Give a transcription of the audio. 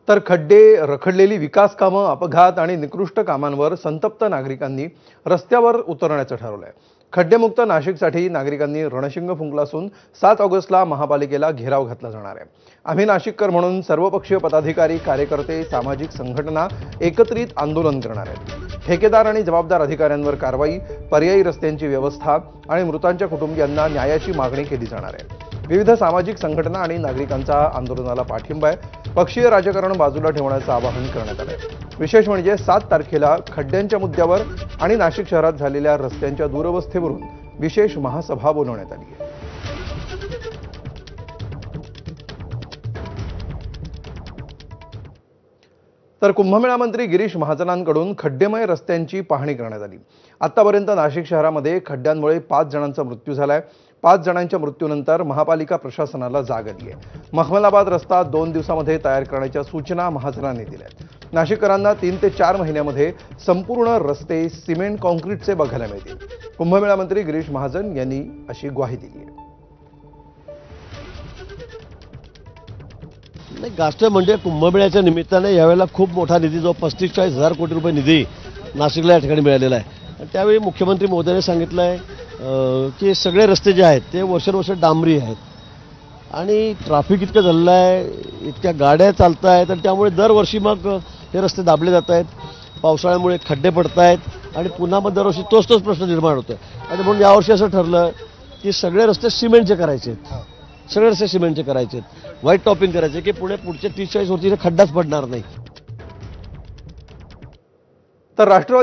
तर खड्डे, रखडलेली विकास कामं, अपघात आणि निकृष्ट कामांवर संतप्त नागरिकांनी रस्त्यावर उतरण्याचं ठरवलंय. खड्डेमुक्त नाशिकसाठी नागरिकांनी रणशिंग फुंकला असून 7 ऑगस्टला महापालिकेला घेराव घातला जाणार आहे. आम्ही नाशिककर म्हणून सर्वपक्षीय पदाधिकारी, कार्यकर्ते, सामाजिक संघटना एकत्रित आंदोलन करणार आहेत. ठेकेदार आणि जबाबदार अधिकाऱ्यांवर कारवाई, पर्यायी रस्त्यांची व्यवस्था आणि मृतांच्या कुटुंबियांना न्यायाची मागणी केली जाणार आहे. विविध सामाजिक संघटना आणि नागरिकांचा आंदोलनाला पाठिंबा आहे. पक्षीय राजकारण बाजूला ठेवण्याचं आवाहन करण्यात आलंय. विशेष म्हणजे 7 तारखेला खड्ड्यांच्या मुद्द्यावर आणि नाशिक शहरात झालेल्या रस्त्यांच्या दुरवस्थेवरून विशेष महासभा बोलवण्यात आली आहे. तर कुंभमेळा मंत्री गिरीश महाजनांकडून खड्डेमय रस्त्यांची पाहणी करण्यात आली. आतापर्यंत नाशिक शहरामध्ये खड्ड्यांमुळे 5 जणांचा मृत्यू झालाय. 5 जणांच्या मृत्यूनंतर महापालिका प्रशासनाला जाग आली आहे. मखमलाबाद रस्ता 2 दिवसामध्ये तयार करण्याच्या सूचना महाजनांनी दिल्या आहेत. नाशिककरांना 3 ते 4 महिन्यामध्ये संपूर्ण रस्ते सिमेंट कॉन्क्रीटचे बघायला मिळतील. कुंभमेळा मंत्री गिरीश महाजन यांनी अशी ग्वाही दिली आहे. नाही, गोष्ट म्हणजे कुंभमेळ्याच्या निमित्ताने यावेळेला खूप मोठा निधी, जो 35-40 हजार कोटी रुपये निधी नाशिकला या ठिकाणी मिळालेला आहे. आणि त्यावेळी मुख्यमंत्री महोदयाने सांगितलं आहे की सगळे रस्ते जे आहेत ते वर्षानुवर्ष डांबरी आहेत आणि ट्रॅफिक इतकं झालेलं आहे, इतक्या गाड्या चालत आहेत आणि त्यामुळे दरवर्षी मग हे रस्ते दाबले जात आहेत. पावसाळ्यामुळे खड्डे पडत आहेत आणि पुन्हा मग दरवर्षी तोच प्रश्न निर्माण होतो आहे. आणि म्हणून यावर्षी असं ठरलं की सगळे रस्ते सिमेंटचे करायचे आहेत, सगळे रस्ते सिमेंटचे करायचे आहेत, व्हाईट टॉपिंग करायचे की पुढचे 30-40 वर्षी खड्डाच पडणार नाही. तर राष्ट्रवादी